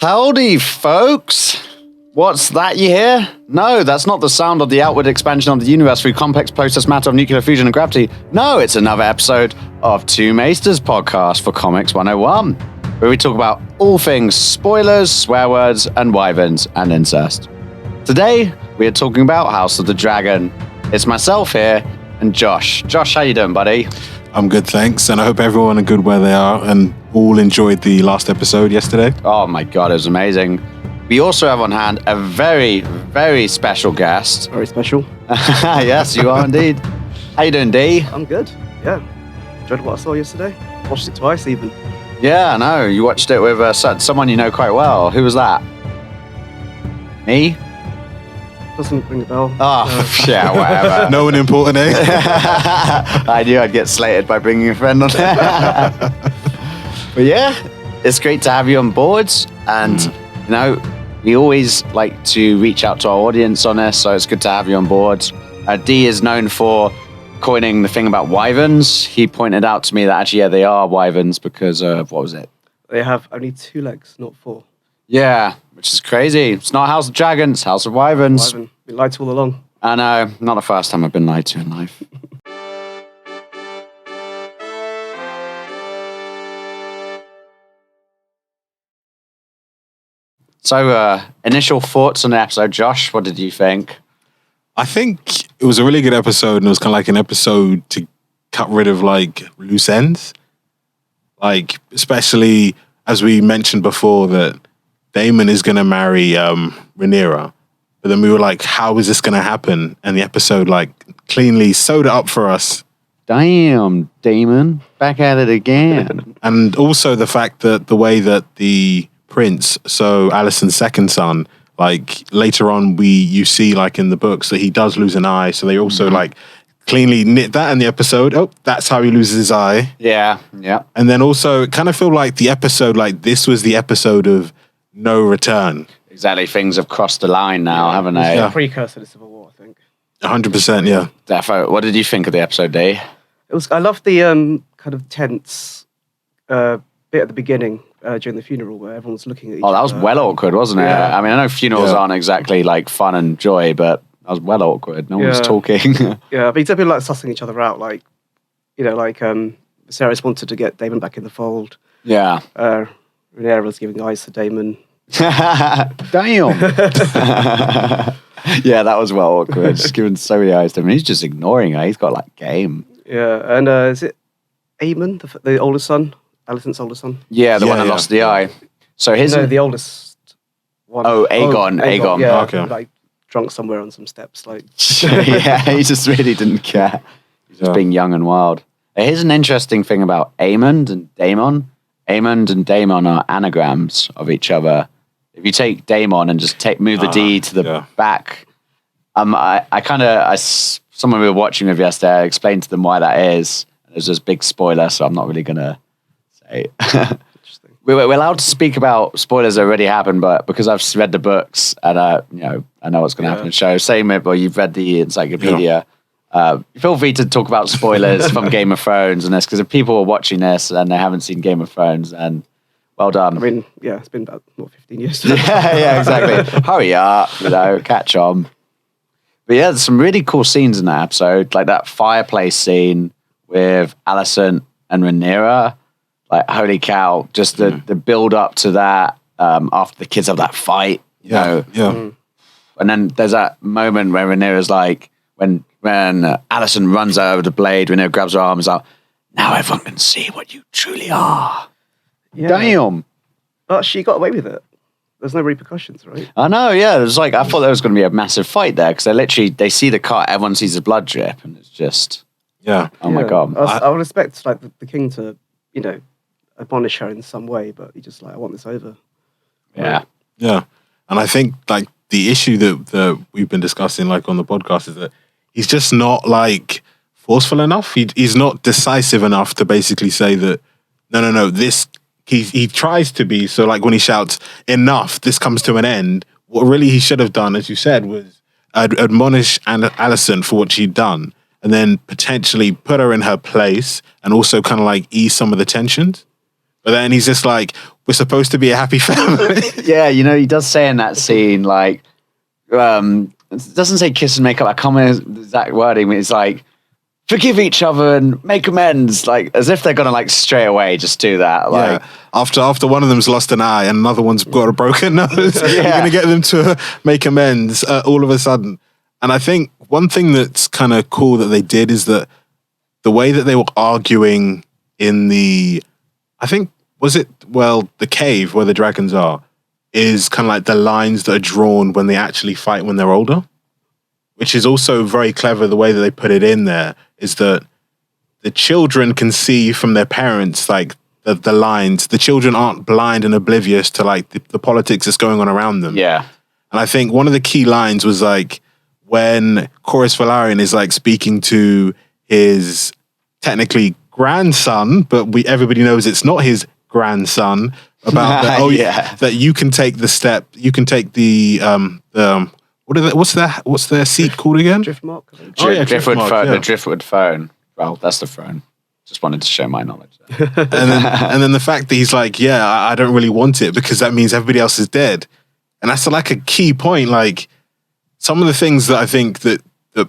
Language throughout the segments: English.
Howdy, folks! What's that you hear? No, that's not the sound of the outward expansion of the universe through complex process matter of nuclear fusion and gravity. No, it's another episode of Two Maesters podcast for Comics 101, where we talk about all things spoilers, swear words, and wyverns and incest. Today, we are talking about House of the Dragon. It's myself here and Josh. Josh, how you doing, buddy? I'm good, thanks, and I hope everyone are good where they are and all enjoyed the last episode yesterday. Oh my god, it was amazing. We also have on hand a very, very special guest. Very special. Yes, you are indeed. How you doing, D? I'm good. Yeah. Enjoyed what I saw yesterday. Watched it twice even. Yeah, I know. You watched it with someone you know quite well. Who was that? Me? Doesn't ring a bell. Oh, yeah, whatever. No one important, eh? I knew I'd get slated by bringing a friend on. But yeah, it's great to have you on board. And, you know, we always like to reach out to our audience on this, so it's good to have you on board. D is known for coining the thing about wyverns. He pointed out to me that actually, yeah, they are wyverns because of, what was it? They have only 2 legs, not 4. Yeah, which is crazy. It's not House of Dragons, it's House of Wyverns. Wyvern. Been lied to all along. I know, not the first time I've been lied to in life. So, initial thoughts on the episode. Josh, what did you think? I think it was a really good episode, and it was kind of like an episode to cut rid of like loose ends. Like, especially as we mentioned before that Daemon is going to marry Rhaenyra. But then we were like, how is this going to happen? And the episode like cleanly sewed it up for us. Damn, Daemon, back at it again. And also the fact that the way that the prince, so Alicent's second son, like later on you see like in the books that he does lose an eye. So they also like cleanly knit that in the episode. Oh, that's how he loses his eye. Yeah. And then also it kind of feel like the episode, like this was the episode of no return. Exactly, things have crossed the line now, haven't they? It's a precursor to Civil War, I think. 100%, yeah. Defo. What did you think of the episode, D? I loved the kind of tense bit at the beginning during the funeral where everyone's looking at each other. Oh, that was well awkward, wasn't it? Yeah. I mean, I know funerals aren't exactly like fun and joy, but that was well awkward. No one was talking. Yeah, but people like sussing each other out, like, you know, like Viserys wanted to get Daemon back in the fold. Yeah. Rhaenyra was giving eyes to Daemon. Damn. Yeah, that was well awkward. Just giving so many eyes to him. He's just ignoring her. He's got like game. Yeah, and is it Aemon, the oldest son? Alicent's oldest son? Yeah, the one that lost the eye. So the oldest one. Oh, Aegon. Yeah, Okay. like drunk somewhere on some steps. Like. Yeah, he just really didn't care. He's just being young and wild. Here's an interesting thing about Aemond and Daemon. Aemond and Daemon are anagrams of each other. If you take Daemon and just move the D to the back, someone we were watching with yesterday, I explained to them why that is. There's this big spoiler, so I'm not really gonna say. Interesting. We're allowed to speak about spoilers that already happened, but because I've read the books and I know what's gonna happen in the show. Same with, well, you've read the encyclopedia. Feel free to talk about spoilers from Game of Thrones and this, because if people are watching this and they haven't seen Game of Thrones, then well done. I mean, yeah, it's been about 15 years. yeah, exactly. Hurry up, catch on. But yeah, there's some really cool scenes in that episode, like that fireplace scene with Alicent and Rhaenyra. Like, holy cow, just the build up to that after the kids have that fight. You know? And then there's that moment where Rhaenyra's like, when Alicent runs over the blade, Rhaenyra grabs her arm and is like, now everyone can see what you truly are. Yeah. Damn. But she got away with it. There's no repercussions, right? I know, yeah. It was like, I thought there was going to be a massive fight there because they see the cut, everyone sees the blood drip, and it's just, oh my God. I would expect like the king to, admonish her in some way, but he just like, I want this over. Yeah. Yeah. And I think like the issue that we've been discussing like on the podcast is that he's just not like forceful enough. He's not decisive enough to basically say that, no, this, he tries to be. So like when he shouts, enough, this comes to an end, what really he should have done, as you said, was admonish Alicent for what she'd done and then potentially put her in her place and also kind of like ease some of the tensions. But then he's just like, we're supposed to be a happy family. Yeah, he does say in that scene, like, it doesn't say kiss and make up. I can't remember the exact wording, but it's like, forgive each other and make amends, like as if they're gonna like straight away just do that. Like after one of them's lost an eye and another one's got a broken nose, you're gonna get them to make amends all of a sudden. And I think one thing that's kind of cool that they did is that the way that they were arguing in the cave where the dragons are, is kind of like the lines that are drawn when they actually fight when they're older, which is also very clever. The way that they put it in there is that the children can see from their parents, like the lines. The children aren't blind and oblivious to like the politics that's going on around them. Yeah. And I think one of the key lines was like when Corus Velaryon is like speaking to his technically grandson, but everybody knows it's not his grandson, about that you can take the step, you can take the what's their seat called again? Driftmark. Driftwood Driftmark, phone. yeah. The Driftwood phone. Well, that's the phone. Just wanted to show my knowledge there. and then the fact that he's like, I don't really want it because that means everybody else is dead. And that's like a key point. Like some of the things that I think that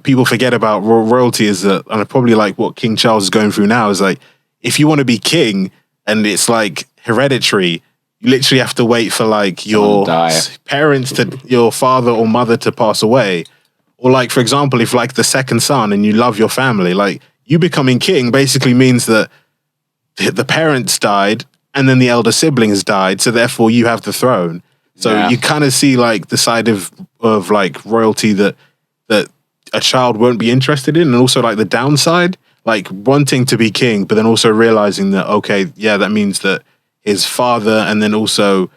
people forget about royalty is that, and probably like what King Charles is going through now, is like, if you want to be king and it's like hereditary, you literally have to wait for like your parents your father or mother to pass away. Or like, for example, if like the second son and you love your family, like you becoming king basically means that the parents died and then the elder sibling has died. So therefore you have the throne. So you kind of see like the side of like royalty that a child won't be interested in. And also like the downside, like wanting to be king, but then also realizing that, okay, that means that his father and then also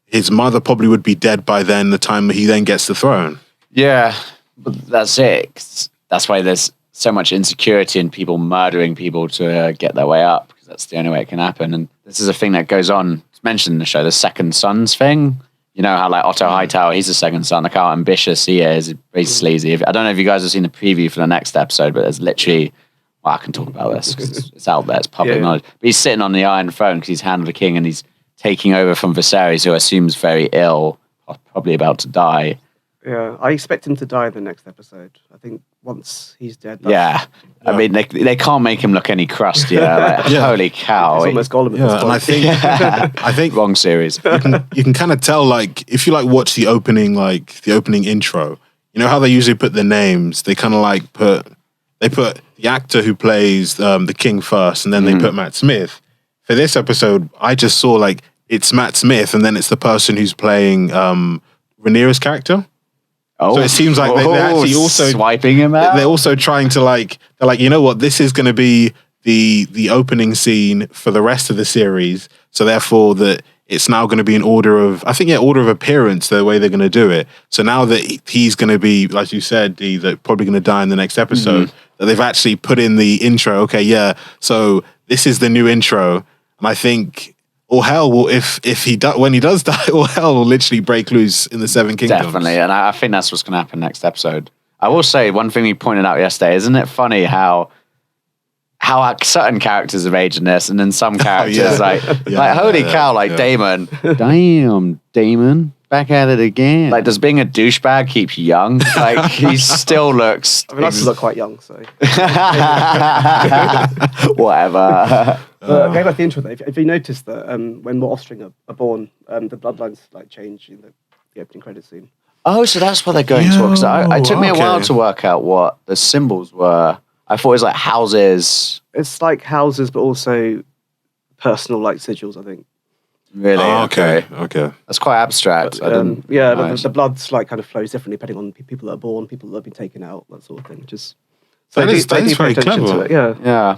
his mother probably would be dead by then, the time he then gets the throne. Yeah, but that's it. That's why there's so much insecurity in people murdering people to get their way up, because that's the only way it can happen. And this is a thing that goes on. It's mentioned in the show, the second sons thing. You know how like Otto Hightower, he's the second son. Like how ambitious he is, very sleazy. I don't know if you guys have seen the preview for the next episode, but there's literally, well, I can talk about this because it's out there, it's public knowledge. But he's sitting on the Iron Throne because he's Hand of the King and he's taking over from Viserys, who assumes very ill, probably about to die. Yeah, I expect him to die in the next episode. I think once he's dead. I mean, they can't make him look any crustier. Like, holy cow! It's almost Gollum. And I think wrong series. You can kind of tell, like, if you like watch the opening intro. You know how they usually put the names? They kind of like put the actor who plays the king first, and then they put Matt Smith. For this episode, I just saw like it's Matt Smith, and then it's the person who's playing Rhaenyra's character. So it seems like they're actually also swiping him out. They're also trying to they're like, you know what, this is going to be the opening scene for the rest of the series. So therefore, that it's now going to be in order of appearance, the way they're going to do it. So now that he's going to be, like you said, that probably going to die in the next episode, that they've actually put in the intro. Okay, so this is the new intro, and I think. Or hell will when he does die, or hell will literally break loose in the Seven Kingdoms. Definitely, and I think that's what's going to happen next episode. I will say one thing we pointed out yesterday. Isn't it funny how certain characters have aged in this, and then some characters holy cow, Daemon. Damn, Daemon. Back at it again. Like, does being a douchebag keep you young? Like, he still looks. I mean, I still look quite young, so. Whatever. Going back to the intro, though, if you noticed that when more offspring are born, the bloodlines change in the opening credits scene. Oh, so that's what they're going to. Because it took me a while to work out what the symbols were. I thought it was like houses. It's like houses, but also personal sigils, I think. Really? Oh, okay. That's quite abstract. But, the blood's kind of flows differently depending on people that are born, people that have been taken out, that sort of thing. That is very clever. Yeah.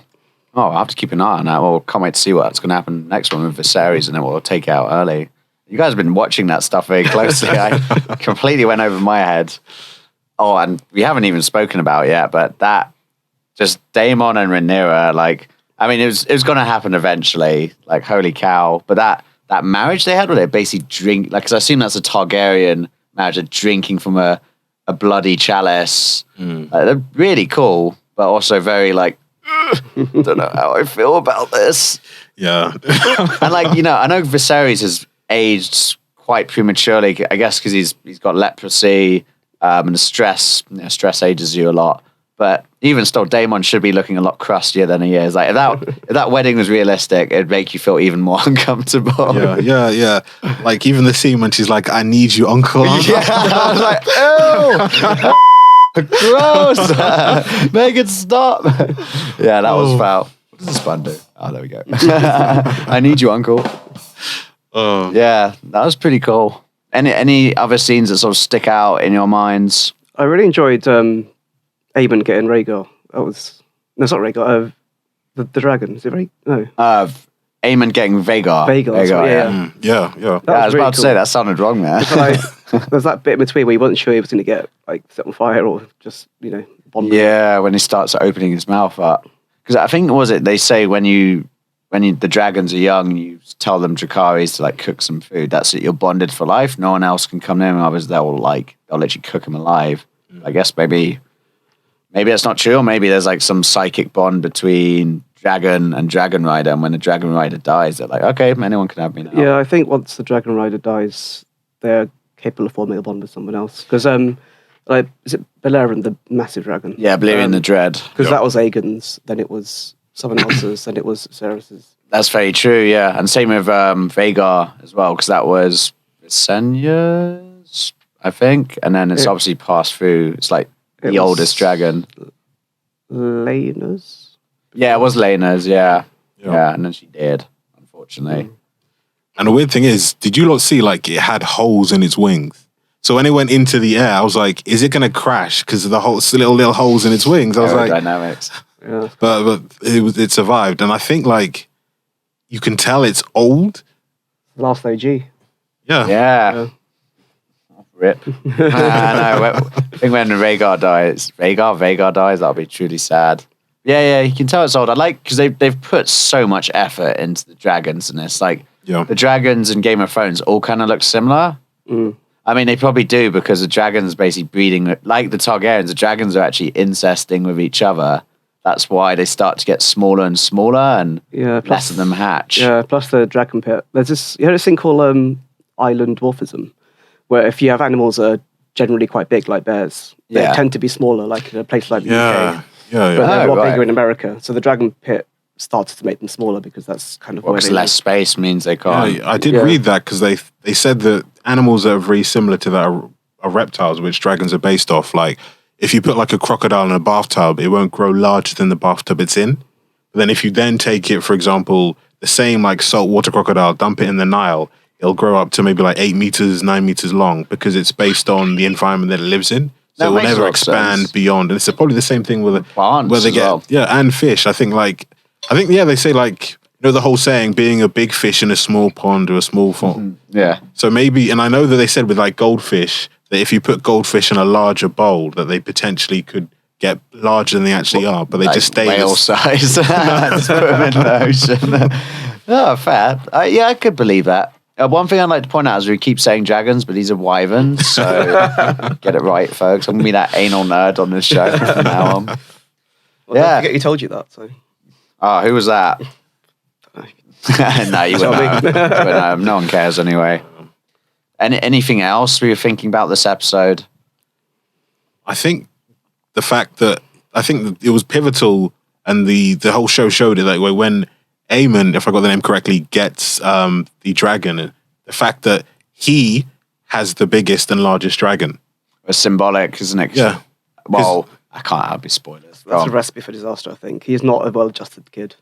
Oh, I'll have to keep an eye on that. Well, can't wait to see what's going to happen next one with Viserys, and then we'll take it out early. You guys have been watching that stuff very closely. I completely went over my head. Oh, and we haven't even spoken about it yet, but that just Daemon and Rhaenyra, it was going to happen eventually. Holy cow! But that marriage they had, where they basically drink, because I assume that's a Targaryen marriage, of drinking from a bloody chalice. They're really cool, but also very don't know how I feel about this. Yeah. And like, I know Viserys has aged quite prematurely, I guess, because he's got leprosy, and the stress ages you a lot. But even still, Daemon should be looking a lot crustier than he is. Like if that wedding was realistic, it'd make you feel even more uncomfortable. Yeah. Like even the scene when she's like, "I need you, uncle." I was like, ew, gross. Make it stop. Yeah, that was foul. What does this button do? Oh, there we go. I need you, uncle. Yeah, that was pretty cool. Any other scenes that sort of stick out in your minds? I really enjoyed Aemon getting Rhaegar. No, it's not Rhaegar. The dragon. Is it Rhaegar? No. Aemon getting Vhagar. Vhagar, Yeah. I was really about to say that sounded wrong there. Like, there's that bit in between where he wasn't sure he was going to get like set on fire or just bond. Yeah, when he starts opening his mouth up. Because I think they say when the dragons are young, you tell them Dracarys to like cook some food. That's it. You're bonded for life. No one else can come near him. Others they'll literally cook him alive. I guess maybe that's not true, or maybe there's like some psychic bond between dragon and dragon rider, and when the dragon rider dies, they're like, okay, anyone can have me now. Yeah, I think once the dragon rider dies, they're capable of forming a bond with someone else. Because like, is it Balerion, the massive dragon? Yeah, Balerion the Dread. Because that was Aegon's, then it was someone else's, then it was Viserys's. That's very true. Yeah, and same with Vhagar as well, because that was Visenya's, I think, and then it's obviously passed through. It's like the oldest dragon. Laena's? Yeah, it was Laena's, yeah, and then she died, unfortunately. And the weird thing is, did you not see like it had holes in its wings? So when it went into the air, I was like, is it going to crash because of the whole little holes in its wings? I was like, dynamics. Yeah. But it survived, and I think like you can tell it's old. Last OG. Yeah. Rip. I think when Vhagar dies, that'll be truly sad. Yeah, you can tell it's old. I like because they've put so much effort into the dragons in this. Like the dragons in Game of Thrones all kind of look similar. I mean, they probably do because the dragons basically breeding like the Targaryens. The dragons are actually incesting with each other. That's why they start to get smaller and smaller, and less of them hatch. Yeah, plus the dragon pit. There's this thing called island dwarfism, where if you have animals that are generally quite big, like bears, they tend to be smaller, like in a place like the UK. Yeah. But they're a lot bigger in America. So the dragon pit started to make them smaller because that's kind of where they less space means they can't. Yeah, I did read that because they said that animals that are very similar to that are reptiles, which dragons are based off. Like if you put like a crocodile in a bathtub, it won't grow larger than the bathtub it's in. But then if you then take it, for example, the same like saltwater crocodile, dump it in the Nile, it'll grow up to maybe like 8 meters, 9 meters long because it's based on the environment that it lives in. So it will never expand beyond. And it's probably the same thing with plants where they get and fish. I think they say like the whole saying being a big fish in a small pond or a small pond. Yeah. So maybe, and I know that they said with like goldfish that if you put goldfish in a larger bowl, that they potentially could get larger than they actually are, but they just stay whale size. Just put them in the ocean. Oh, fair. I could believe that. One thing I'd like to point out is we keep saying dragons, but these are wyverns, so get it right, folks. I'm going to be that anal nerd on this show from now on. Well, don't forget he told you that, so. Oh, who was that? No, you wouldn't know. But no one cares anyway. Anything else we were thinking about this episode? I think the fact that it was pivotal, and the whole show showed it. Like when Aemon, if I got the name correctly, gets the dragon, the fact that he has the biggest and largest dragon. It's symbolic, isn't it? Yeah. Well, I can't have spoilers. That's a recipe for disaster, I think. He's not a well-adjusted kid.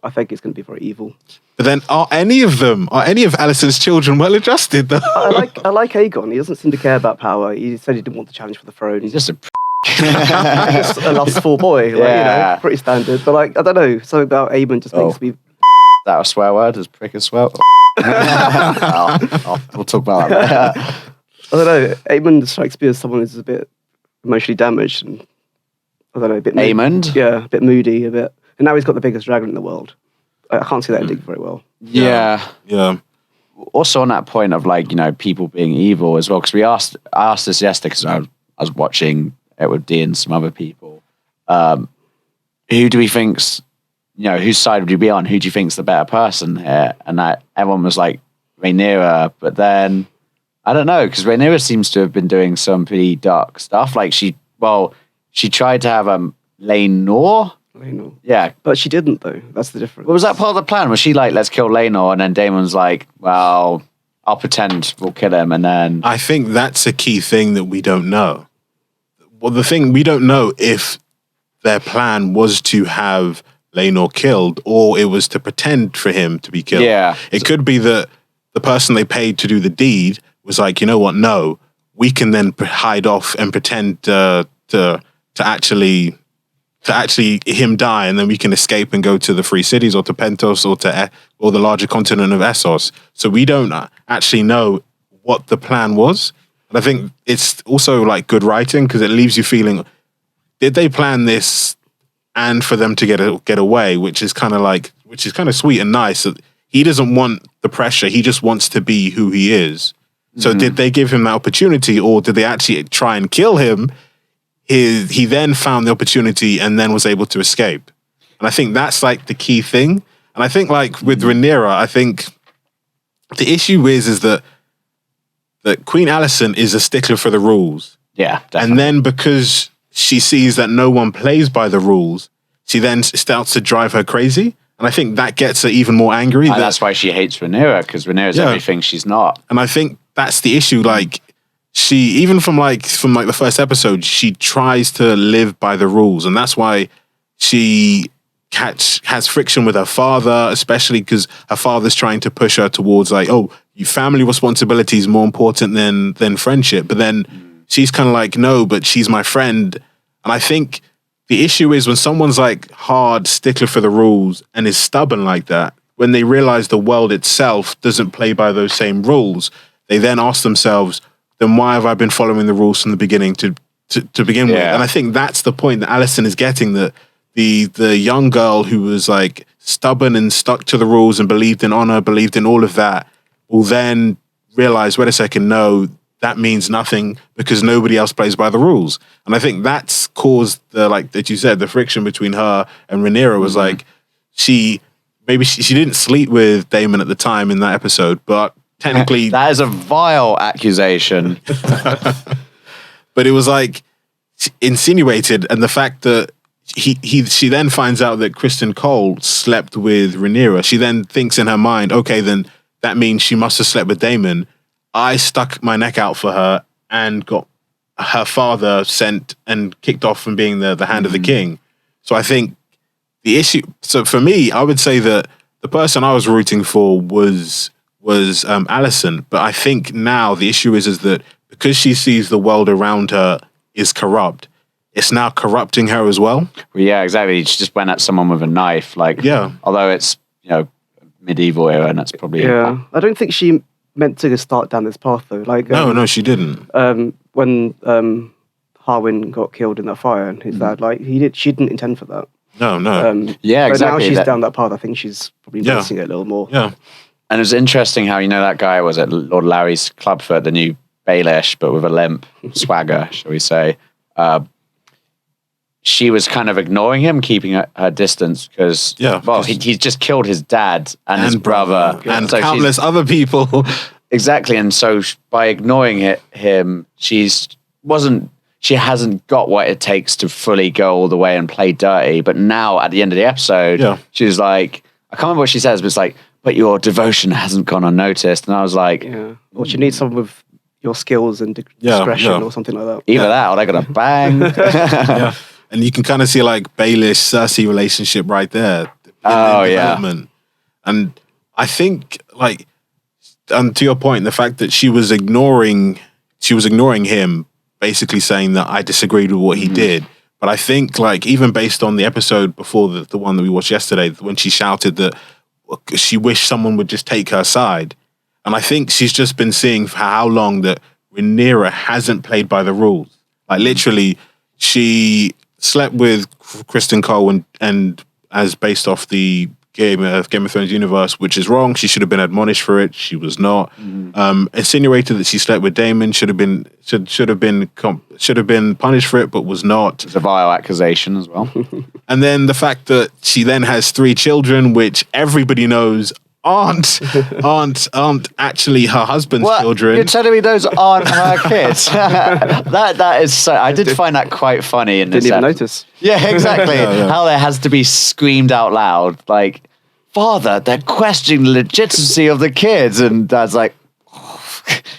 I think he's going to be very evil. But then, are any of Alicent's children well-adjusted, though? I like Aegon. He doesn't seem to care about power. He said he didn't want the challenge for the throne. He's just just a lustful boy. Like, pretty standard. But I don't know. Something about Aemon just makes me... Is that a swear word? Is prick a swear? We'll talk about that later. I don't know. Aemon strikes me as someone who's a bit emotionally damaged and I don't know, a bit Aemon? Yeah, a bit moody, a bit. And now he's got the biggest dragon in the world. I can't see that ending very well. Yeah. Also on that point of people being evil as well, because I asked this yesterday because I was watching it with Dee and some other people. who do we think's, whose side would you be on? Who do you think's the better person here? And everyone was like Rhaenyra, but then I don't know, because Rhaenyra seems to have been doing some pretty dark stuff. Like she tried to have Laenor. Laenor. Yeah. But she didn't, though. That's the difference. Well, was that part of the plan? Was she like, let's kill Laenor, and then Daemon's like, well, I'll pretend we'll kill him, and then... I think that's a key thing that we don't know. Well, the thing, we don't know if their plan was to have Laenor killed, or it was to pretend for him to be killed. Yeah. It could be that the person they paid to do the deed was like, you know what, no, we can then hide off and pretend to actually him die, and then we can escape and go to the Free Cities or to Pentos or the larger continent of Essos. So we don't actually know what the plan was. And I think it's also like good writing, because it leaves you feeling, did they plan this and for them to get away, which is kind of sweet and nice. He doesn't want the pressure. He just wants to be who he is. So did they give him that opportunity, or did they actually try and kill him? He then found the opportunity and then was able to escape. And I think that's like the key thing. And I think like with Rhaenyra, I think the issue is that Queen Alicent is a stickler for the rules. Yeah, definitely. And then because she sees that no one plays by the rules, she then starts to drive her crazy. And I think that gets her even more angry. And that's why she hates Rhaenyra, because Rhaenyra's everything she's not. And I think that's the issue. Like, she, even from the first episode, she tries to live by the rules. And that's why she has friction with her father, especially because her father's trying to push her towards like, oh, your family responsibility is more important than friendship. But then she's kind of like, no, but she's my friend. And I think the issue is when someone's like hard stickler for the rules and is stubborn like that, when they realize the world itself doesn't play by those same rules, they then ask themselves, then why have I been following the rules from the beginning to begin with? And I think that's the point that Alicent is getting, that the young girl who was like stubborn and stuck to the rules and believed in honor, believed in all of that, will then realize, wait a second, no, that means nothing because nobody else plays by the rules. And I think that's caused the, like that you said, the friction between her and Rhaenyra was like, she didn't sleep with Daemon at the time in that episode, but technically that is a vile accusation. But it was like insinuated, and the fact that she then finds out that Kristen Cole slept with Rhaenyra, she then thinks in her mind, okay, then that means she must have slept with Daemon. I stuck my neck out for her and got her father sent and kicked off from being the hand of the king. So I think the issue, so for me, I would say that the person I was rooting for was Alicent, but I think now the issue is that because she sees the world around her is corrupt, it's now corrupting her as well. Well, yeah, exactly. She just went at someone with a knife, like, although it's, medieval era, and that's probably... Yeah, I don't think she meant to start down this path, though. Like, no, she didn't. When Harwin got killed in that fire, and his dad, like, she didn't intend for that. No. Yeah, exactly. But now she's down that path, I think she's probably noticing it a little more. Yeah. And it's interesting how, that guy was at Lord Larry's Clubfoot, the new Baelish, but with a limp swagger, shall we say. She was kind of ignoring him, keeping her distance because, he's just killed his dad and his brother. And so countless other people. Exactly. And so by ignoring him, she hasn't got what it takes to fully go all the way and play dirty. But now at the end of the episode, she's like, I can't remember what she says, but it's like, but your devotion hasn't gone unnoticed. And I was like... Yeah. Or you need someone with your skills and discretion or something like that. Either that or they're going to bang. And you can kind of see like Baelish-Cersei relationship right there. Development. And I think like, and to your point, the fact that she was ignoring him, basically saying that I disagreed with what he did. But I think like, even based on the episode before the one that we watched yesterday, when she shouted that she wished someone would just take her side. And I think she's just been seeing for how long that Rhaenyra hasn't played by the rules. Like literally, she slept with Kristen Cole and as based off the Game of Thrones universe, which is wrong. She should have been admonished for it. She was not. Insinuated that she slept with Daemon, should have been punished for it, but was not. It's a vile accusation as well. And then the fact that she then has 3 children, which everybody knows aren't actually her husband's children. You're telling me those aren't her kids? that is so. I did find that quite funny. Didn't even notice. Yeah, exactly. How there has to be screamed out loud, like, "Father, they're questioning the legitimacy of the kids," and Dad's like,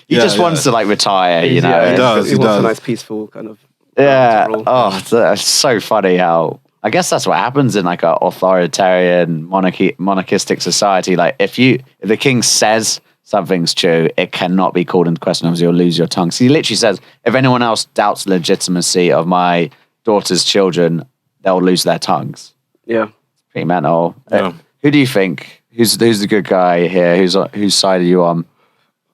he just wants to like retire. You know, he does. He wants a nice peaceful kind of. Yeah. Oh, that's so funny how. I guess that's what happens in like an authoritarian monarchistic society. Like if the king says something's true, it cannot be called into question, otherwise you'll lose your tongue. So he literally says, if anyone else doubts the legitimacy of my daughter's children, they'll lose their tongues. Yeah. Pretty mental. Yeah. Who do you think? Who's the good guy here? Whose side are you on?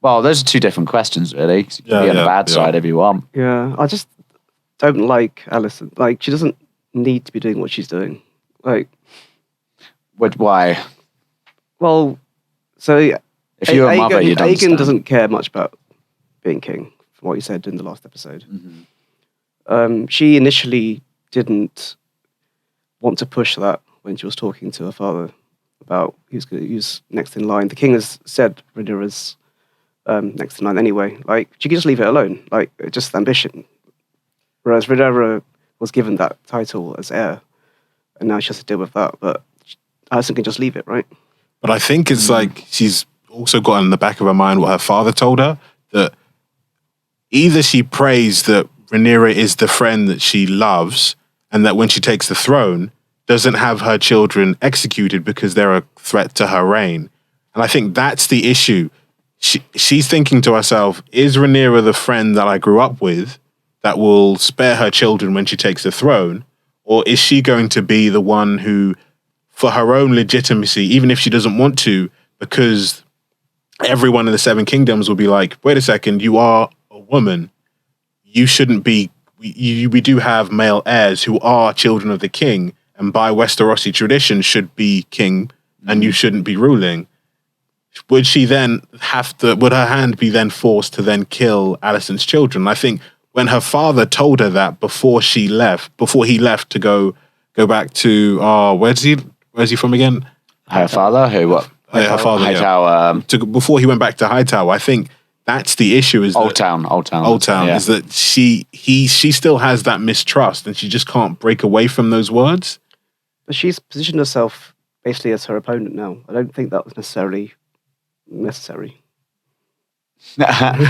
Well, those are 2 different questions, really. You can be on the bad side if you want. Yeah, I just don't like Alicent. Like, she doesn't need to be doing what she's doing. Like, Why? well, so If you're a mother, you don't. Aegon doesn't care much about being king, from what you said in the last episode. She initially didn't want to push that when she was talking to her father about who's next in line. The king has said Rhaenyra's next in line anyway. Like, she could just leave it alone. Like, just ambition. Whereas Rhaenyra was given that title as heir, and now she has to deal with that. But Alicent can just leave it, right? But I think it's like she's also got in the back of her mind what her father told her, that either she prays that Rhaenyra is the friend that she loves, and that when she takes the throne, doesn't have her children executed because they're a threat to her reign. And I think that's the issue. She's thinking to herself, is Rhaenyra the friend that I grew up with that will spare her children when she takes the throne? Or is she going to be the one who, for her own legitimacy, even if she doesn't want to, because everyone in the 7 kingdoms will be like, wait a second, you are a woman. You shouldn't be, we do have male heirs who are children of the king, and by Westerosi tradition should be king, and you shouldn't be ruling. Would she then would her hand be then forced to then kill Alicent's children? I think when her father told her that before he left to go back to, where's he from again? Her father? Who, what? Her father, Hightower. Before he went back to Hightower, I think that's the issue. Is Old Town. Yeah. Is that she still has that mistrust, and she just can't break away from those words. But she's positioned herself basically as her opponent now. I don't think that was necessarily necessary.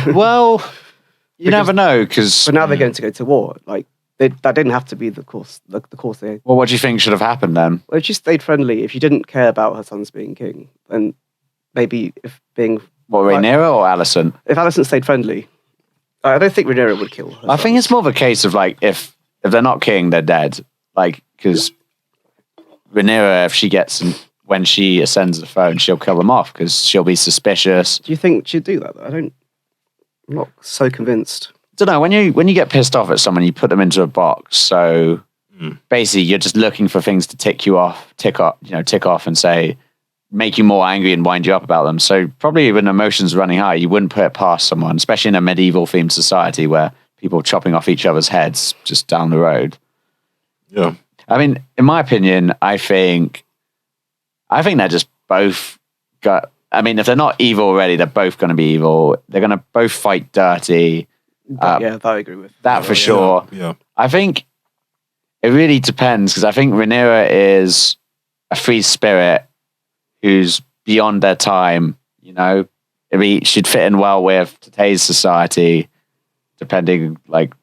Well, you never know, because... But now they're going to go to war. Like, that didn't have to be the course they... Well, what do you think should have happened then? Well, if she stayed friendly, if she didn't care about her sons being king, then maybe if being... What, Rhaenyra or Alicent? If Alicent stayed friendly, I don't think Rhaenyra would kill her. I think it's more of a case of, like, if they're not king, they're dead. Like, because Rhaenyra, if she gets... When she ascends the throne, she'll kill them off, because she'll be suspicious. Do you think she'd do that? I'm not so convinced. I don't know. When you get pissed off at someone, you put them into a box. So basically, you're just looking for things to tick off, and say, make you more angry and wind you up about them. So probably when emotions running high, you wouldn't put it past someone, especially in a medieval themed society where people are chopping off each other's heads just down the road. Yeah. I mean, in my opinion, I think they're just both got. I mean, if they're not evil already, they're both going to be evil. They're going to both fight dirty. Yeah, that I agree with. That for sure. Yeah. I think it really depends, because I think Rhaenyra is a free spirit who's beyond their time. You know, she'd fit in well with today's society, depending like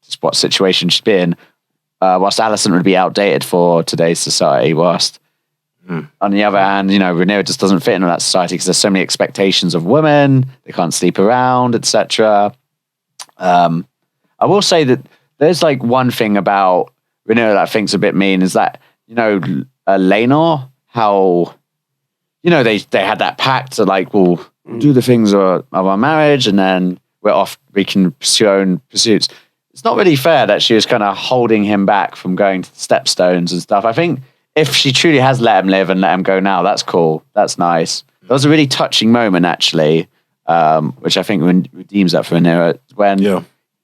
just what situation she'd be in. Whilst Alicent would be outdated for today's society, on the other hand, Rhaenyra just doesn't fit into that society because there's so many expectations of women. They can't sleep around, etc. I will say that there's like one thing about Rhaenyra that I think's a bit mean is that, Laenor, how, they had that pact to like, we'll do the things of our marriage and then we can pursue our own pursuits. It's not really fair that she was kind of holding him back from going to the stepstones and stuff. I think if she truly has let him live and let him go now, that's cool. That's nice. That was a really touching moment, actually, which I think redeems that for Rhaenyra. When,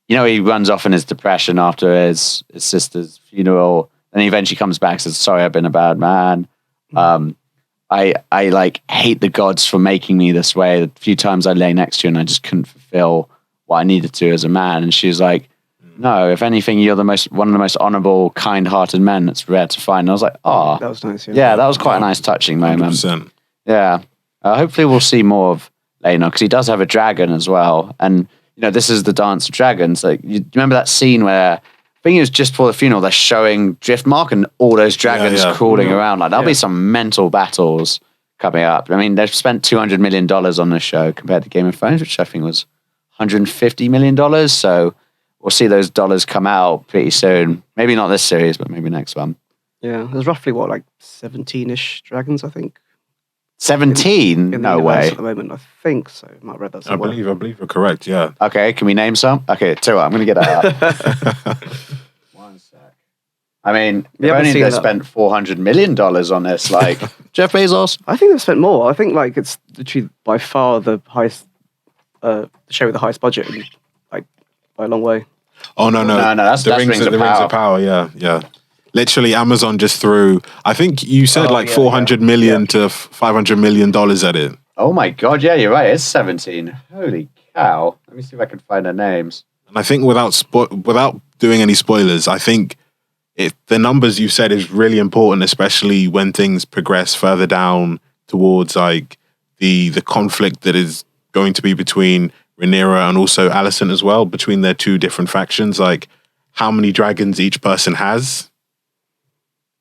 he runs off in his depression after his sister's funeral, and he eventually comes back and says, sorry, I've been a bad man. I like hate the gods for making me this way. The few times I lay next to you and I just couldn't fulfill what I needed to as a man. And she was like, no, if anything, you're one of the most honorable, kind-hearted men that's rare to find. And I was like, oh. That was nice, Yeah, that was quite a nice touching moment. 100%. Yeah. Hopefully we'll see more of Laenor, because he does have a dragon as well. And, this is the Dance of Dragons. Like, you remember that scene where, I think it was just before the funeral, they're showing Driftmark and all those dragons crawling around. Like, there'll be some mental battles coming up. I mean, they've spent $200 million on this show compared to Game of Thrones, which I think was $150 million. So we'll see those dollars come out pretty soon. Maybe not this series, but maybe next one. Yeah, there's roughly, 17-ish dragons, I think. 17? In no the way. at the moment, I think so. I might have read that somewhere. I believe you're correct, yeah. Okay, can we name some? Okay, two. I'm going to get that up. One sec. I mean, if only they spent $400 million on this, like Jeff Bezos. I think they've spent more. I think it's literally by far the highest, the show with the highest budget, by a long way. Oh, no. No, that's the Rings of Power, yeah. Literally, Amazon just threw, I think you said $400 million to $500 million at it. Oh my God, yeah, you're right. It's 17. Holy cow. Let me see if I can find their names. And I think without doing any spoilers, I think the numbers you said is really important, especially when things progress further down towards the conflict that is going to be between Rhaenyra and also Alicent as well, between their two different factions, how many dragons each person has.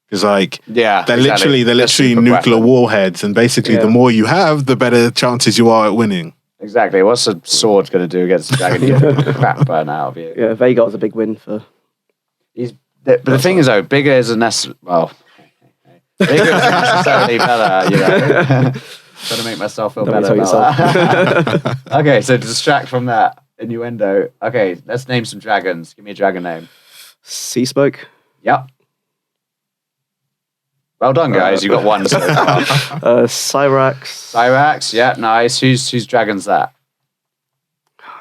Because they're literally nuclear warheads, and basically the more you have, the better chances you are at winning. Exactly. What's a sword going to do against a dragon? You get the crap burn out of you. Yeah, Vhagar's a big win for. But the thing is, though, bigger isn't necessarily. Well, bigger isn't necessarily better. Trying to make myself feel better about that. Okay, so to distract from that innuendo. Okay, let's name some dragons. Give me a dragon name. Sea Smoke. Yep. Well done, guys. You got one so far. Cyrax. Cyrax, yeah, nice. Whose dragon's that?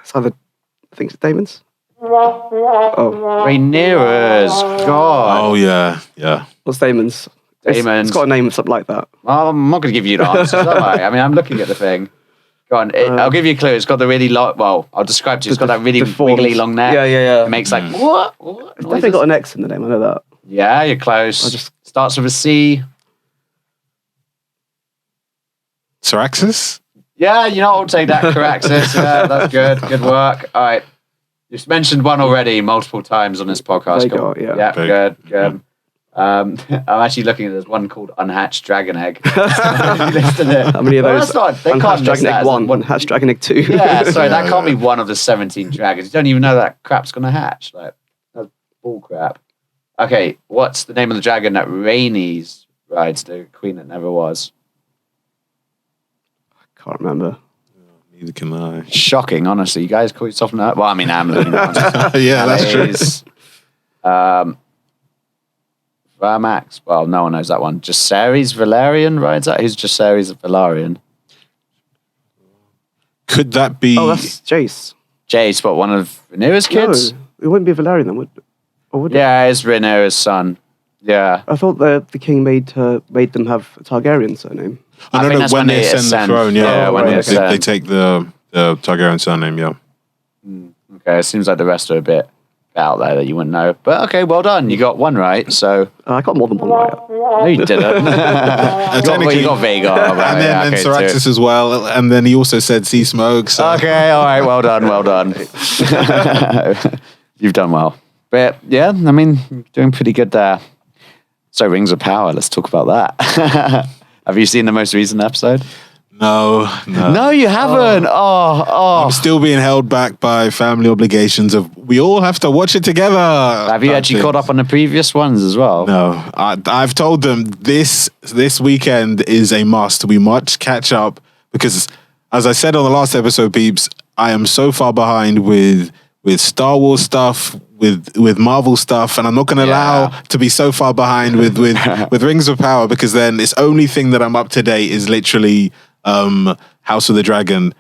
It's either, I think it's Daemon's. Oh. Rhaenyra's. God. Oh, yeah. What's Daemon's? Daemon's. It's got a name something like that. Well, I'm not going to give you the answers, am I? I mean, I'm looking at the thing. Go on. I'll give you a clue. It's got the really long... Well, I'll describe to you. It's got that really wiggly long neck. Yeah. It makes what? It's definitely got an X in the name. I know that. Yeah, you're close. Starts with a C. Syraxis? Yeah, I'll take that. Caraxis. Yeah, that's good. Good work. All right. You've mentioned one already multiple times on this podcast. Vhagar, yeah. Yeah, good. I'm actually looking at there's one called Unhatched Dragon Egg. How many of those? Unhatched Dragon Egg 1, Unhatched Dragon Egg 2. Yeah, sorry, that can't be one of the 17 dragons. You don't even know that crap's going to hatch. That's bull crap. Okay, what's the name of the dragon that Rhaenys rides, the queen that never was? I can't remember. Neither can I. Shocking, honestly. You guys call yourself that? Well, I mean, I'm looking at yeah, that's true. Varmax. Well, no one knows that one. Jacaerys Velaryon rides that? Who's Jacaerys Velaryon? Could that be... Oh, that's Jace. Jace, but one of Rhaenyra's kids? No, it wouldn't be Velaryon then, would it? Yeah, it's Rhaenyra's son. Yeah. I thought the king made them have a Targaryen surname. Oh, no, when they ascend the throne, they take the Targaryen surname, yeah. Okay, it seems like the rest are a bit out there that you wouldn't know. But okay, well done. You got one right, so... I got more than one right. No, you didn't. you got Vhagar. Right? And then Syraxis as well, and then he also said Sea Smoke. So. Okay, all right, well done. You've done well. But yeah, I mean, you're doing pretty good there. So Rings of Power, let's talk about that. Have you seen the most recent episode? No. No, you haven't. Oh. I'm still being held back by family obligations of we all have to watch it together. Have you actually caught up on the previous ones as well? No. I've told them this weekend is a must. We must catch up because, as I said on the last episode, peeps, I am so far behind with with Star Wars stuff, with Marvel stuff, and I'm not going to allow to be so far behind with Rings of Power, because then it's only thing that I'm up to date is literally House of the Dragon.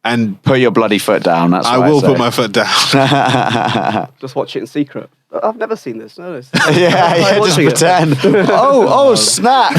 And put your bloody foot down. That's what I will put my foot down. Just watch it in secret. I've never seen this. No, yeah, just pretend. oh, snap!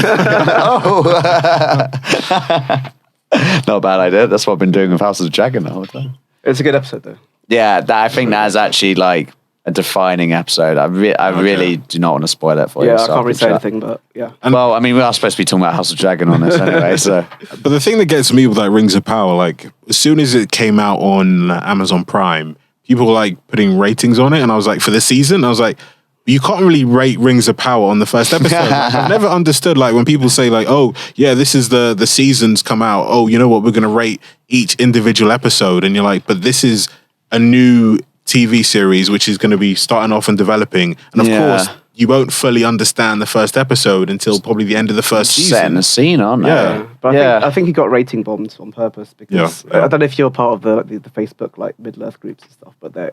Not a bad idea. That's what I've been doing with House of the Dragon the whole time. It's a good episode, though. Yeah, I think that is actually like a defining episode. I really do not want to spoil it for you. Yeah, I can't really say anything, but yeah. Well, I mean, we are supposed to be talking about House of Dragon on this anyway, so. But the thing that gets me with like Rings of Power, like as soon as it came out on Amazon Prime, people were like putting ratings on it, and I was like, for the season, I was like, you can't really rate Rings of Power on the first episode. Like, I've never understood like when people say like, oh yeah, this is the seasons come out. Oh, you know what? We're gonna rate each individual episode, and you're like, but this is a new TV series which is going to be starting off and developing, and of course you won't fully understand the first episode until probably the end of the first season. Setting the scene on, but I think he got rating bombed on purpose because I don't know if you're part of the Facebook like Middle Earth groups and stuff, but they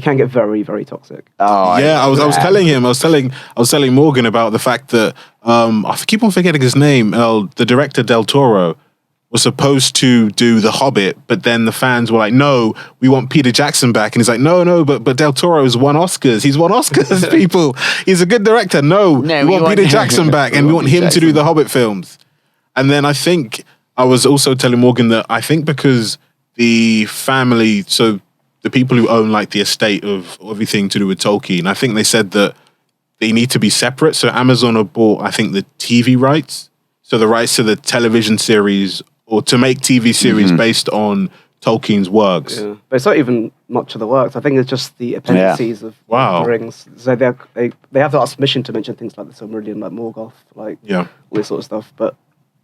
can get very, very toxic. Oh, I was telling Morgan about the fact that I keep on forgetting his name. The director Del Toro was supposed to do The Hobbit, but then the fans were like, no, we want Peter Jackson back. And he's like, no, but Del Toro's won Oscars. He's won Oscars, people. He's a good director. No, we want Peter Jackson back, and we want him to do the Hobbit films. And then I think I was also telling Morgan that I think because the family, so the people who own like the estate of everything to do with Tolkien, I think they said that they need to be separate. So Amazon have bought, I think, the TV rights. So the rights to the television series or to make TV series based on Tolkien's works. Yeah. But it's not even much of the works. I think it's just the appendices of the Rings. So they have to ask permission to mention things like the Silmarillion, like Morgoth, like all this sort of stuff. But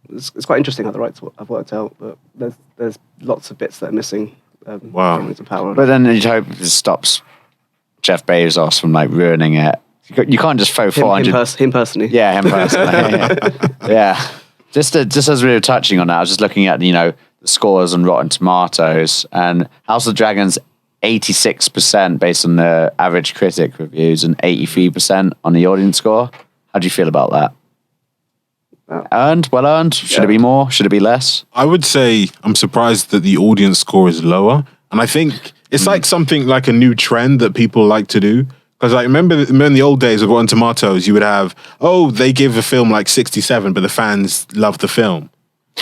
it's quite interesting how the rights have worked out. But there's lots of bits that are missing from Rings of Power. But then you hope it stops Jeff Bezos from like ruining it. You can't just throw 400... Him personally. Yeah, him personally. yeah. Just as we were touching on that, I was just looking at, the scores on Rotten Tomatoes, and House of the Dragon's 86% based on the average critic reviews and 83% on the audience score. How do you feel about that? Well earned? Should it be more? Should it be less? I would say I'm surprised that the audience score is lower. And I think it's like something like a new trend that people like to do. Because I remember in the old days of Rotten Tomatoes, you would have, they give a film like 67, but the fans love the film.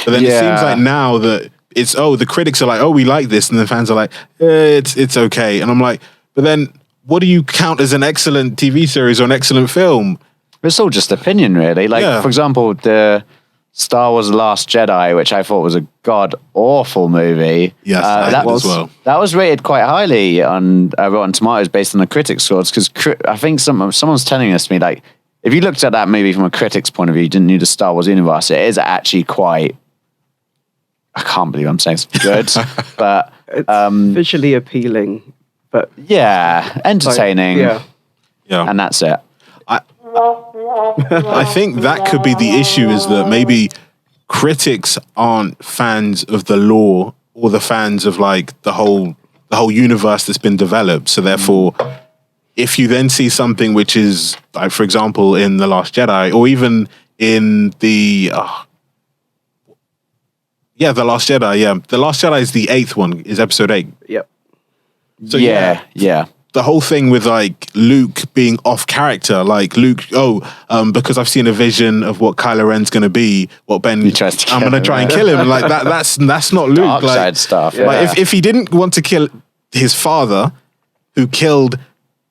But then it seems like now that it's, the critics are like, we like this, and the fans are like, it's okay. And I'm like, but then what do you count as an excellent TV series or an excellent film? It's all just opinion, really. Like, for example, the Star Wars: The Last Jedi, which I thought was a god-awful movie. Yes, that was as well. That was rated quite highly on Rotten Tomatoes based on the critics' scores, because I think someone's telling us to me, like, if you looked at that movie from a critic's point of view, you didn't need the Star Wars universe, it is actually quite... I can't believe I'm saying it's good, but... It's visually appealing, but... Yeah, entertaining. Yeah. And that's it. I think that could be the issue, is that maybe critics aren't fans of the lore or the fans of like the whole universe that's been developed. So therefore, if you then see something which is like, for example, in The Last Jedi, or even in The Last Jedi, The Last Jedi is the 8th one, is episode 8. Yep. So yeah. The whole thing with like Luke being off character, like Luke, because I've seen a vision of what Kylo Ren's going to be, what Ben, I'm going to try and kill him. And like that's not Luke. Dark side stuff. Yeah. Like if he didn't want to kill his father, who killed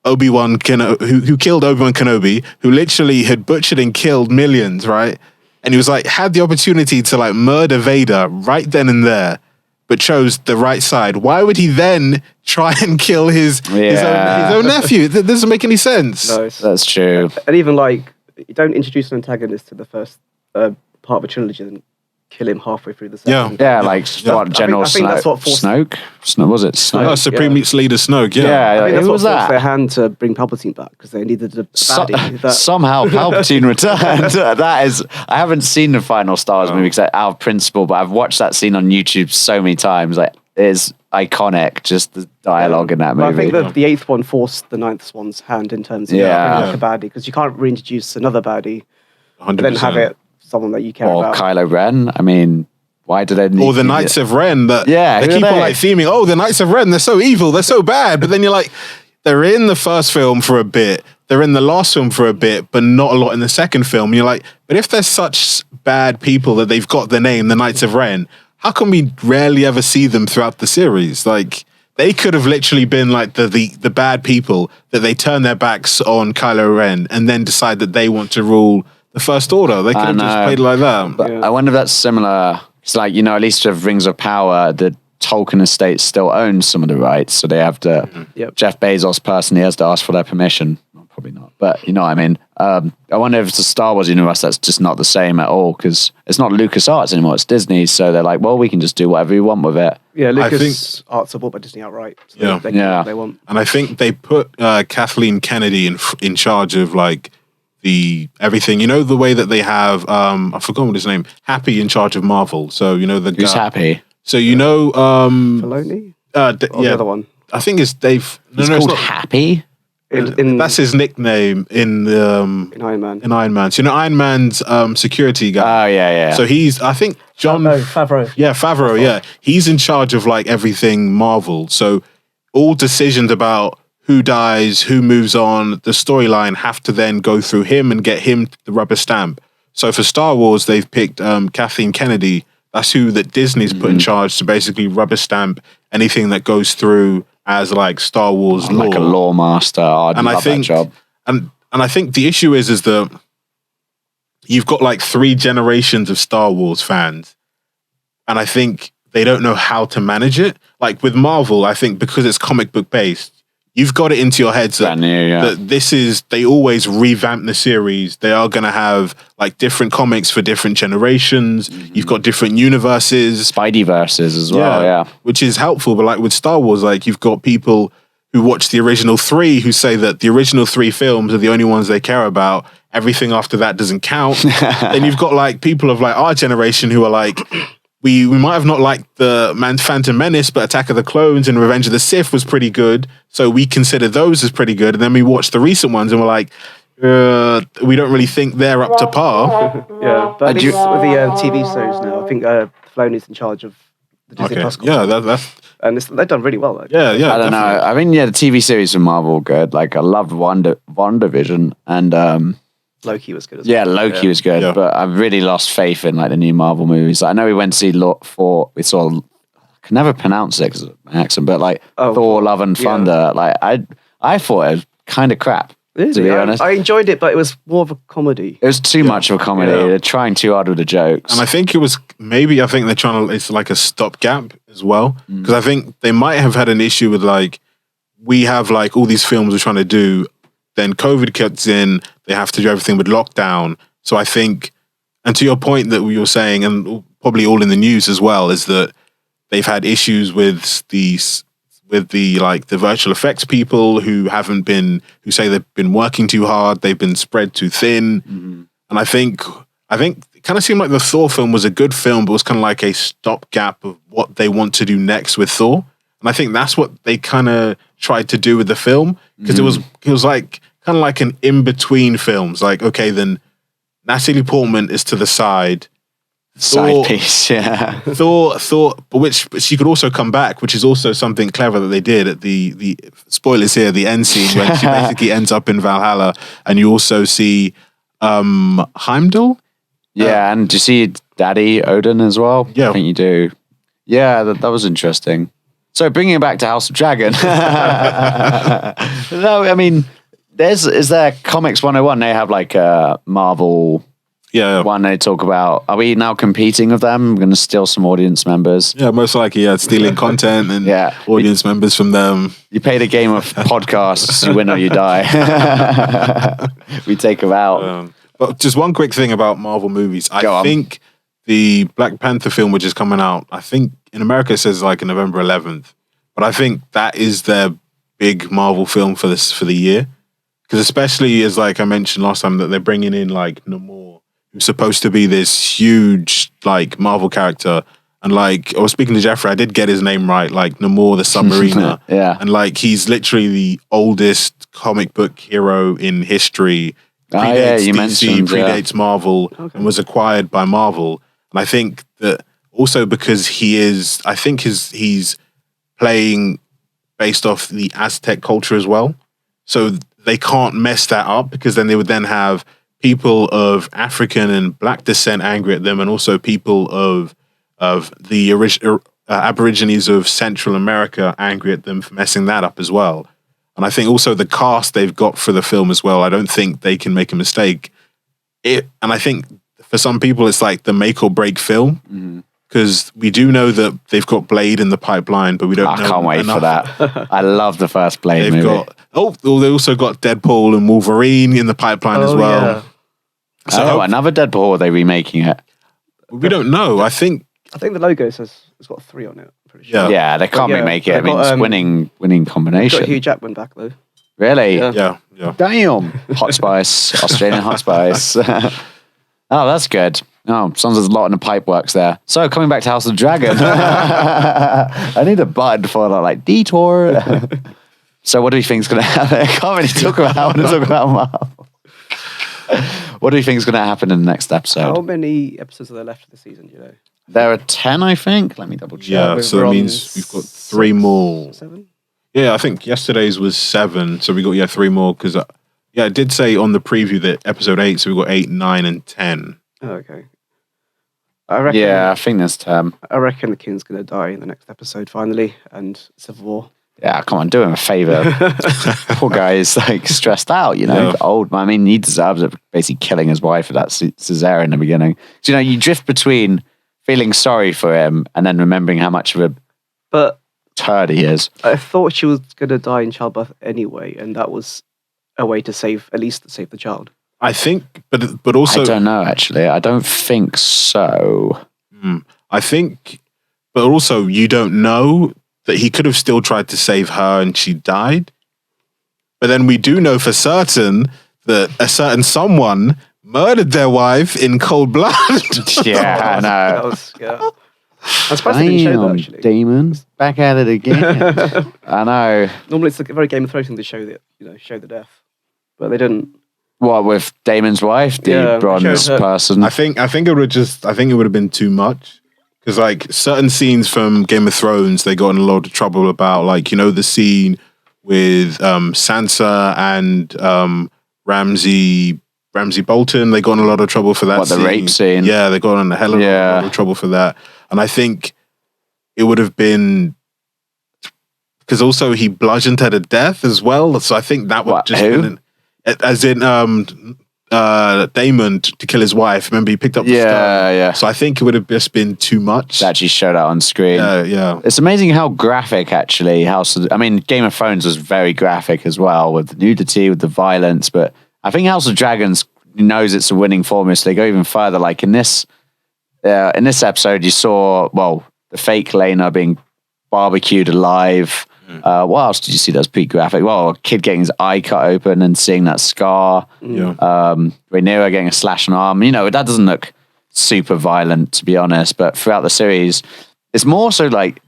Obi-Wan Kenobi, who literally had butchered and killed millions, right? And he was like, had the opportunity to like murder Vader right then and there, but chose the right side. Why would he then try and kill his own nephew? That doesn't make any sense. No, that's true. And even like, you don't introduce an antagonist to the first part of a trilogy and kill him halfway through the second. Yeah, like what General I think that's what Snoke? Was it Snoke? Supreme Leader Snoke, Yeah, I think that's who was what forced that? their hand to bring Palpatine back, because they needed a baddie. Somehow Palpatine returned. That is, I haven't seen the final Star Wars movie out of principle, but I've watched that scene on YouTube so many times. Like, is iconic. Just the dialogue in that But movie. I think the eighth one forced the ninth one's hand in terms of Yeah. bringing back a baddie, because you can't reintroduce another baddie 100%. and then have it someone that you care or about. Kylo Ren. I mean, why did they need Or the Knights of Ren that Yeah, they who are keep on they? like theming, oh, the Knights of Ren, they're so evil, they're so bad. But then you're like, they're in the first film for a bit, they're in the last film for a bit, but not a lot in the second film. And you're like, but if they're such bad people that they've got the name, the Knights of Ren, how come we rarely ever see them throughout the series? Like, they could have literally been like the bad people that they turn their backs on Kylo Ren and then decide that they want to rule the First Order. They could have just played it like that. But I wonder if that's similar. It's like, you know, at least with Rings of Power, the Tolkien estate still owns some of the rights, so they have to. Yep. Jeff Bezos personally has to ask for their permission. Well, probably not, but you know what I mean. I wonder if it's a Star Wars universe that's just not the same at all, because it's not LucasArts anymore; it's Disney. So they're like, well, we can just do whatever we want with it. Yeah, I Lucas Arts are bought by Disney outright. So Yeah. they can do Yeah. what they want. And I think they put Kathleen Kennedy in charge of like the everything. You know, the way that they have I forgot what his name, Happy in charge of Marvel. So you know the Who's guy. happy? So you know Filoni? Or the yeah, other one? I think it's Dave. No, He's no, it's called not. Happy. In That's his nickname in Iron Man. Iron Man. So you know Iron Man's security guy. Oh yeah. So he's, I think, John. No, Favreau. Yeah, Favreau. Yeah, he's in charge of like everything Marvel. So all decisions about who dies, who moves on, the storyline have to then go through him and get him the rubber stamp. So for Star Wars, they've picked Kathleen Kennedy. That's who that Disney's put in charge to basically rubber stamp anything that goes through as like Star Wars law. Like a law master. I'd And love I think that job. and I think the issue is that you've got like 3 generations of Star Wars fans, and I think they don't know how to manage it. Like with Marvel, I think because it's comic book based, you've got it into your heads that, Brand new, yeah. that this is, they always revamp the series. They are going to have like different comics for different generations. You've got different universes. Spidey verses as well. Yeah. Which is helpful. But like with Star Wars, like you've got people who watch the original 3 who say that the original 3 films are the only ones they care about. Everything after that doesn't count. Then you've got like people of like our generation who are like, we might have not liked the Phantom Menace, but Attack of the Clones and Revenge of the Sith was pretty good. So we consider those as pretty good. And then we watch the recent ones and we're like, we don't really think they're up to par. Yeah, but at least with the TV series now, I think Filoni's in charge of the Disney Plus. Yeah, that's And they've done really well. Though. yeah. I don't know. I mean, yeah, the TV series from Marvel were good. Like, I loved WandaVision, and Loki was good as yeah, well. Loki was good. Yeah. But I've really lost faith in like the new Marvel movies. I know we went to see we saw. I can never pronounce it because of my accent, but like Thor: Love and Thunder. Like I thought it was kind of crap. Really? To be honest, I enjoyed it, but it was more of a comedy. it was too much of a comedy. Yeah. They're trying too hard with the jokes. And I think it was maybe, I think they're trying to, it's like a stopgap as well. Because I think they might have had an issue with like, we have like all these films we're trying to do, then COVID cuts in, they have to do everything with lockdown. So I think, and to your point that you were saying, and probably all in the news as well, is that they've had issues with the like the virtual effects people who say they've been working too hard, they've been spread too thin. And I think it kind of seemed like the Thor film was a good film, but was kind of like a stopgap of what they want to do next with Thor. And I think that's what they kind of tried to do with the film, because it was like kind of like an in-between films. Like, okay, then Natalie Portman is to the side. Side piece, yeah. Thor, but she could also come back, which is also something clever that they did at the spoilers here, the end scene when she basically ends up in Valhalla, and you also see Heimdall. Yeah, and do you see Daddy Odin as well? Yeah. I think you do. Yeah, that was interesting. So bringing it back to House of Dragon. No, I mean, is there Comics 101? They have like a Marvel one they talk about. Are we now competing with them? We're going to steal some audience members. Yeah, most likely, stealing content and audience members from them. You pay the game of podcasts, you win or you die. We take them out. But just one quick thing about Marvel movies. I think the Black Panther film, which is coming out, I think in America it says like November 11th. But I think that is their big Marvel film for the year. Because especially as like I mentioned last time, that they're bringing in like Namor, who's supposed to be this huge like Marvel character. And like I was speaking to Jeffrey, I did get his name right, like Namor the Submariner. Yeah. And like he's literally the oldest comic book hero in history. Predates you DC, mentioned, predates Marvel, and was acquired by Marvel. And I think that also because he's playing based off the Aztec culture as well. So they can't mess that up because then they would then have people of African and Black descent angry at them, and also people of the Aborigines of Central America angry at them for messing that up as well. And I think also the cast they've got for the film as well, I don't think they can make a mistake. And I think for some people it's like the make or break film, because we do know that they've got Blade in the pipeline, but we don't know. I can't wait for that. I love the first Blade They've movie. they also got Deadpool and Wolverine in the pipeline as well. Yeah. So another Deadpool, or are they remaking it? We don't know. I think the logo says it's got 3 on it. I'm pretty sure. Yeah. Yeah, they can't yeah, remake it. I they've mean, got, it's winning Got combination. Hugh Jackman back though. Really? Yeah. yeah. Damn. Hot Spice, Australian Hot Spice. Oh, that's good. Oh, sounds like there's a lot in the pipe works there. So coming back to House of the Dragon, I need a button for that, like detour. So what do you think is going to happen? I can't really talk about. I want to talk about Marvel. What do you think is going to happen in the next episode? How many episodes are there left of the season? Do you know? There are 10, I think. Let me double check. Yeah, we're so it on means we've got 3 more. 7. Yeah, I think yesterday's was 7, so we got 3 more because it did say on the preview that episode 8, so we got 8, 9, and 10. Oh, okay. I reckon. Yeah, I think there's 10. I reckon the king's gonna die in the next episode finally, and Civil War. Yeah, come on, do him a favor. Poor guy is like stressed out, you know, Yeah. old. I mean, he deserves it, basically killing his wife for that cesarean in the beginning. So, you know, you drift between feeling sorry for him and then remembering how much of a But turd he is. I thought she was gonna die in childbirth anyway, and that was a way to at least save the child. I think, but also I don't know, actually. I don't think so. I think, but also you don't know that he could have still tried to save her and she died. But then we do know for certain that a certain someone murdered their wife in cold blood. Yeah, I That know. was I'm surprised they didn't show that Damn, actually. Damon, back at it again. I know. Normally it's a very Game of Thrones thing to show the death, but they didn't. What, with Damon's wife, the Yeah, bronze showed her. person? I think it would have been too much. Because like certain scenes from Game of Thrones, they got in a lot of trouble about, like, you know, the scene with Sansa and Ramsay Bolton. They got in a lot of trouble for that. What, the rape scene? Yeah, they got in a hell of a lot of trouble for that. And I think it would have been because also he bludgeoned her to death as well. So I think that would What, just who? been as in Damon to kill his wife. Remember, he picked up the stone. Yeah. So I think it would have just been too much. That actually showed out on screen. Yeah. It's amazing how graphic actually Game of Thrones was very graphic as well, with the nudity, with the violence, but I think House of Dragons knows it's a winning formula, so they go even further. Like in this episode, you saw, well, the fake Lena being barbecued alive. What else did you see that's pretty graphic? Well, a kid getting his eye cut open and seeing that scar. Yeah. Rhaenyra getting a slash on arm. You know, that doesn't look super violent, to be honest, but throughout the series, it's more so like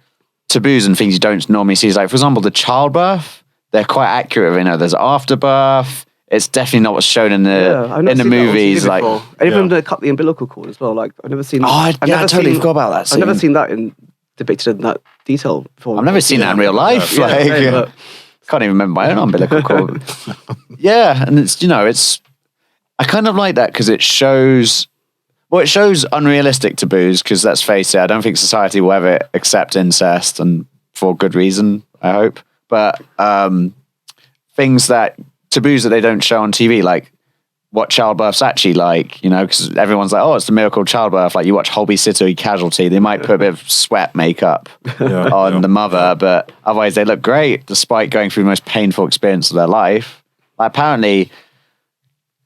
taboos and things you don't normally see. It's like, for example, the childbirth, they're quite accurate. You know, there's afterbirth. It's definitely not what's shown in the movies. Like, and even to cut the umbilical cord as well. Like I've never seen. I totally forgot about that I've never scene. seen that depicted in that detail before. I've never seen that in real life. Yeah, like, same, but- can't even remember my own umbilical cord. Yeah, and it's, you know, I kind of like that because it shows unrealistic taboos, because let's face it, I don't think society will ever accept incest, and for good reason, I hope. But taboos that they don't show on TV, like what childbirth's actually like, you know, because everyone's like, oh, it's the miracle of childbirth. Like you watch Holby City Casualty, they might put a bit of sweat makeup on the mother, but otherwise they look great despite going through the most painful experience of their life. Like apparently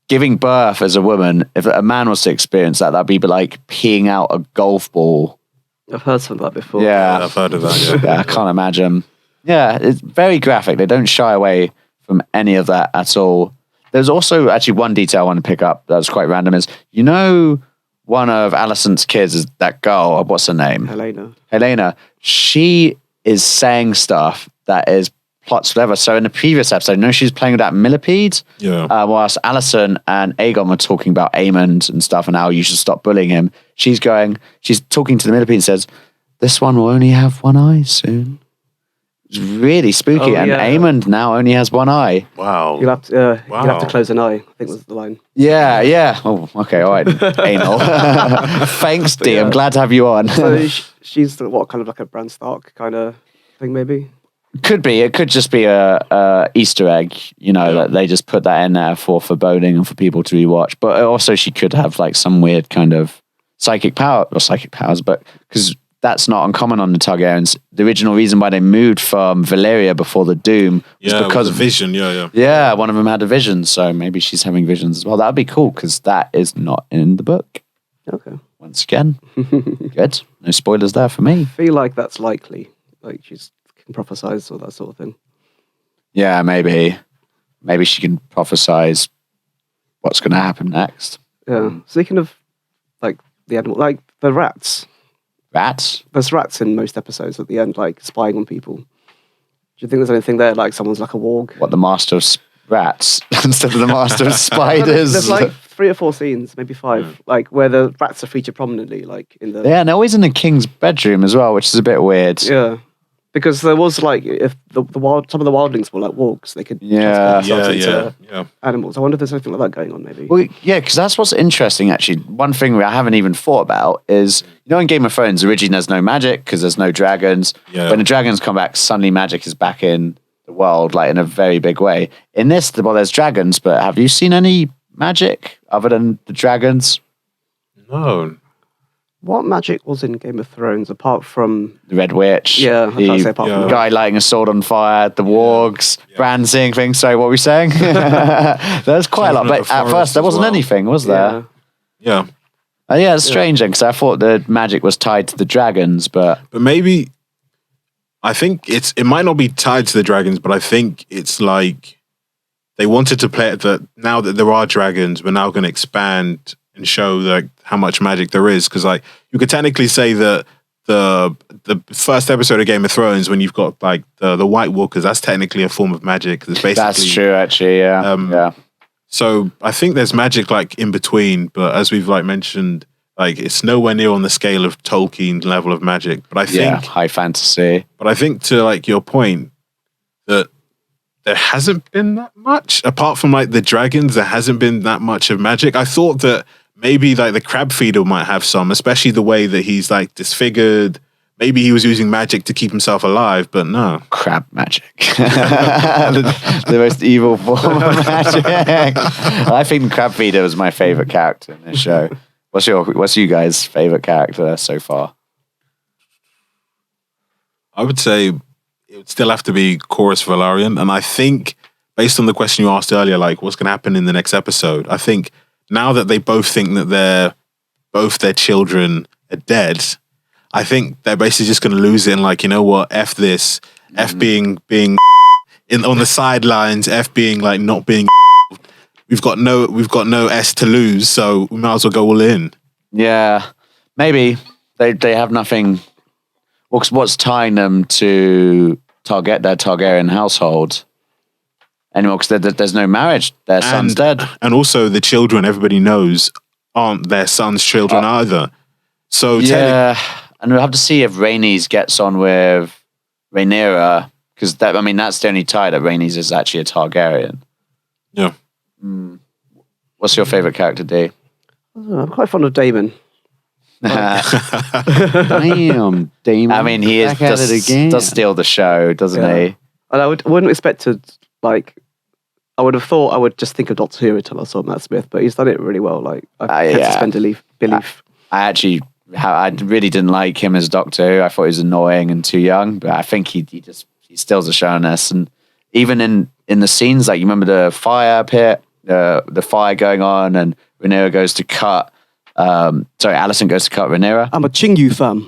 giving birth as a woman, if a man was to experience that, that'd be like peeing out a golf ball. I've heard something like that before. Yeah. I've heard of that. Yeah, I can't imagine. Yeah, it's very graphic. They don't shy away from any of that at all. There's also actually one detail I want to pick up that was quite random is, you know, one of Alicent's kids is that girl. What's her name? Helena. She is saying stuff that is plots whatever. So in the previous episode, she was playing with that millipede. Yeah. Whilst Alicent and Aegon were talking about Aemond and stuff and how you should stop bullying him, she's talking to the millipede and says, "This one will only have one eye soon." It's really spooky. And Aemond now only has one eye. Wow. You'll have to close an eye, I think was the line. Yeah. Oh, okay, all right. Anal. Thanks, D. I'm glad to have you on. So she's what, kind of like a Bran Stark kind of thing, maybe? Could be. It could just be a Easter egg, that they just put that in there for foreboding and for people to rewatch. But also she could have like some weird kind of psychic powers, but because that's not uncommon on the Targaryens. The original reason why they moved from Valyria before the Doom was because of vision. Yeah. Yeah, one of them had a vision, so maybe she's having visions as well. That would be cool because that is not in the book. Okay. Once again, good. No spoilers there for me. I feel like that's likely. Like she's can prophesize or that sort of thing. Yeah, maybe she can prophesize what's going to happen next. Yeah. Speaking of like the animal, like the rats. Rats? There's rats in most episodes at the end, like spying on people. Do you think there's anything there, like someone's like a warg? What, the master of rats instead of the master of spiders? There's like 3 or 4 scenes, maybe 5, like where the rats are featured prominently, like in the. Yeah, and they're always in the king's bedroom as well, which is a bit weird. Yeah. Because there was like, if some of the wildlings were like wargs, they could transform themselves into animals. I wonder if there's anything like that going on, maybe. Well, yeah, because that's what's interesting, actually. One thing I haven't even thought about is, in Game of Thrones, originally there's no magic because there's no dragons. Yeah. When the dragons come back, suddenly magic is back in the world, like in a very big way. In this, there's dragons, but have you seen any magic other than the dragons? No. What magic was in Game of Thrones apart from the Red Witch? Yeah, I can't say apart from the guy lighting a sword on fire, the wargs, Bran seeing things. Sorry, what were we saying? There's quite a lot, but at first there wasn't anything, was there? Yeah. It's strange because I thought the magic was tied to the dragons, but maybe I think it might not be tied to the dragons, but I think it's like they wanted to play it that now that there are dragons, we're now going to expand and show like how much magic there is, because like you could technically say that the first episode of Game of Thrones, when you've got like the White Walkers, that's technically a form of magic. It's basically, that's true, actually. Yeah. So I think there's magic like in between, but as we've like mentioned, like it's nowhere near on the scale of Tolkien level of magic. But I think high fantasy. But I think to like your point that there hasn't been that much apart from like the dragons. There hasn't been that much of magic. I thought that maybe like the crab feeder might have some, especially the way that he's like disfigured. Maybe he was using magic to keep himself alive, but no. Crab magic. the most evil form of magic. I think Crab Feeder was my favorite character in this show. What's you guys' favorite character so far? I would say it would still have to be Corus Velaryon. And I think, based on the question you asked earlier, like what's going to happen in the next episode, I think now that they both think that both their children are dead, I think they're basically just going to lose it and like, you know what, F this, F being on the sidelines, F being like not being we've got no S to lose, so we might as well go all in. Yeah, maybe they have nothing. Well, 'cause what's tying them to their Targaryen household anymore? Because there's no marriage. Their son's dead, and also the children everybody knows aren't their son's children either. So yeah, and we'll have to see if Rhaenys gets on with Rhaenyra, because that's the only tie that Rhaenys is actually a Targaryen. Yeah. What's your favorite character, D? I'm quite fond of Daemon. Damn, Daemon. I mean, he does steal the show, doesn't he? And I wouldn't expect to, like, I would have thought I would just think of Doctor Who until I saw Matt Smith, but he's done it really well. Like, I can't suspend belief. I really didn't like him as Doctor Who. I thought he was annoying and too young, but I think he steals the show on us. And even in the scenes, like you remember the fire pit, the fire going on, and Rhaenyra goes to cut. Alicent goes to cut Rhaenyra. I'm a Chingu fan.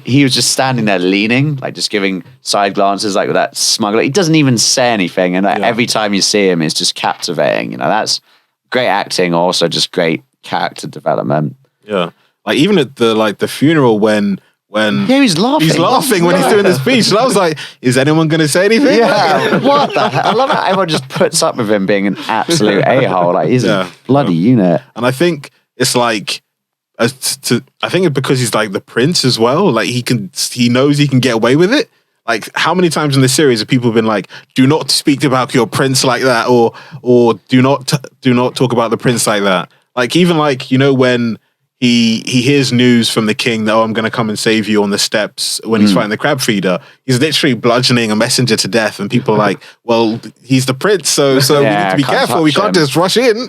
He was just standing there leaning, like just giving side glances, like with that smuggler. He doesn't even say anything, and every time you see him, it's just captivating. That's great acting, also just great character development. Yeah. Like even at the funeral when Yeah, he's laughing. He's laughing when he's doing the speech. And I was like, is anyone going to say anything? Yeah, what the hell? I love how everyone just puts up with him being an absolute a-hole. Like, he's a bloody unit. And I think it's like, I think it's because he's like the prince as well. Like he knows he can get away with it. Like how many times in the series have people been like, do not speak about your prince like that, or do not talk about the prince like that. Like even like, you know, when he hears news from the king that, oh, I'm going to come and save you on the steps when he's fighting the crab feeder. He's literally bludgeoning a messenger to death, and people are like, well, he's the prince, so we need to be careful. We can't just rush in.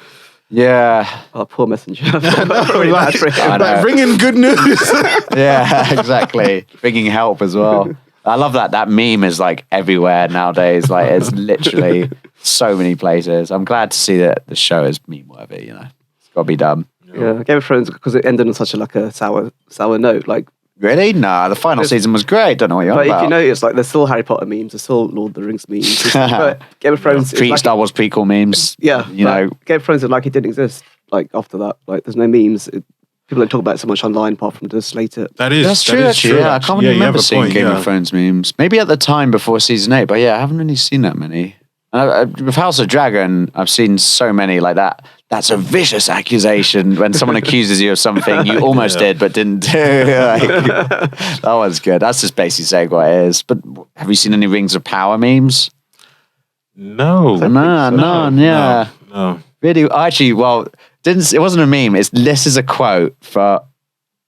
Yeah. Oh, poor messenger. Like bringing good news. Yeah, exactly. Bringing help as well. I love that meme is like everywhere nowadays. Like it's literally so many places. I'm glad to see that the show is meme worthy, you know. It's got to be done. Yeah, Game of Thrones, because it ended on such a sour note. Like, really? Nah, the final season was great. Don't know what you're on but about. if you notice, like, there's still Harry Potter memes, there's still Lord of the Rings memes. But Game of Thrones, Star Wars prequel memes. Yeah, you know, Game of Thrones is like it didn't exist. Like after that, like there's no memes. People don't talk about it so much online, apart from just later. That's true. Actually, yeah, I can't really remember seeing Game of Thrones memes. Maybe at the time before season 8, but yeah, I haven't really seen that many. With House of Dragon, I've seen so many like that. That's a vicious accusation when someone accuses you of something you almost did but didn't do. That one's good. That's just basically saying what it is. But have you seen any Rings of Power memes? No. None. Yeah. No. Really? Actually, well, it wasn't a meme. This is a quote for.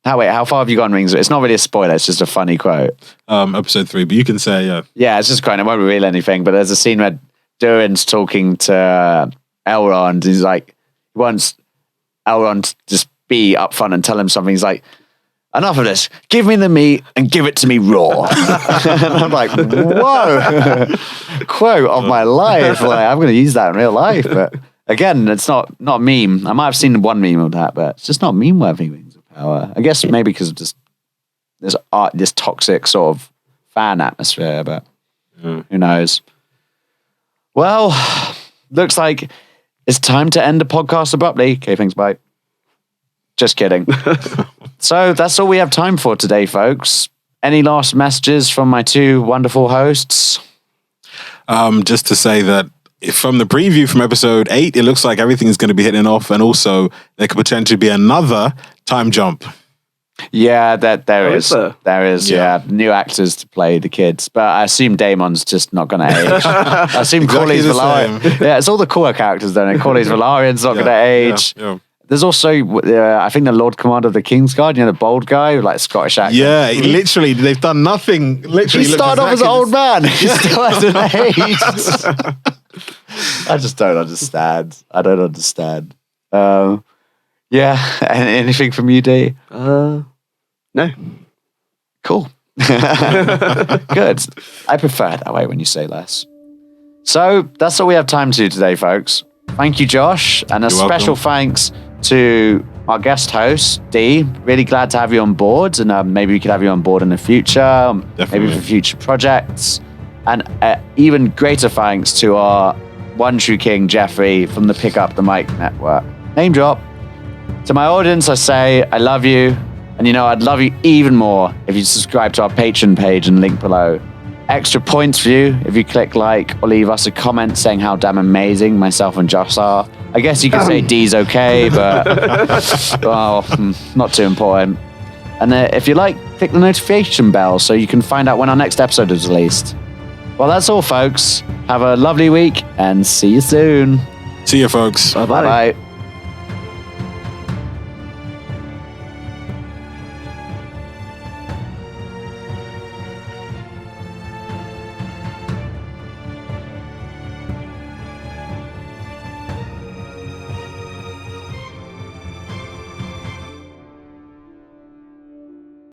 How far have you gone, Rings? It's not really a spoiler. It's just a funny quote. Episode 3, but you can say Yeah, it's just a quote. I won't reveal anything. But there's a scene where Durin's talking to Elrond. He's like, he wants Elrond to just be upfront and tell him something. He's like, enough of this. Give me the meat and give it to me raw. And I'm like, whoa, quote of my life. Like, I'm going to use that in real life. But again, it's not a meme. I might have seen one meme of that, but it's just not meme worthy. Rings of Power. I guess maybe because of just this toxic sort of fan atmosphere. But who knows? Well, looks like it's time to end the podcast abruptly. Okay, thanks, bye. Just kidding. So that's all we have time for today, folks. Any last messages from my two wonderful hosts? Just to say that from the preview from episode 8, it looks like everything is going to be hitting off, and also there could potentially be another time jump. Yeah, there is. There is, Yeah. new actors to play the kids. But I assume Damon's just not going to age. I assume Exactly Corlys the Velaryon. Yeah, it's all the cooler characters, don't it? Corlys Velaryon's not going to age. Yeah. There's also, I think, the Lord Commander of the Kingsguard, the bald guy with like Scottish accent. Yeah, literally, they've done nothing. Literally, He started off as an old man. He still hasn't aged. I just don't understand. I don't understand. Yeah. Anything from you, D? No. Cool. Good. I prefer it that way when you say less. So that's all we have time to today, folks. Thank you, Josh. And a special thanks to our guest host, D. Really glad to have you on board. And maybe we could have you on board in the future. Maybe for future projects. And even greater thanks to our one true king, Jeffrey, from the Pick Up the Mic Network. Name drop. To my audience, I say I love you. And I'd love you even more if you subscribe to our Patreon page and link below. Extra points for you if you click like or leave us a comment saying how damn amazing myself and Josh are. I guess you could say D's okay, but well, not too important. And if you like, click the notification bell so you can find out when our next episode is released. Well, that's all, folks. Have a lovely week and see you soon. See you, folks. Bye-bye. Bye.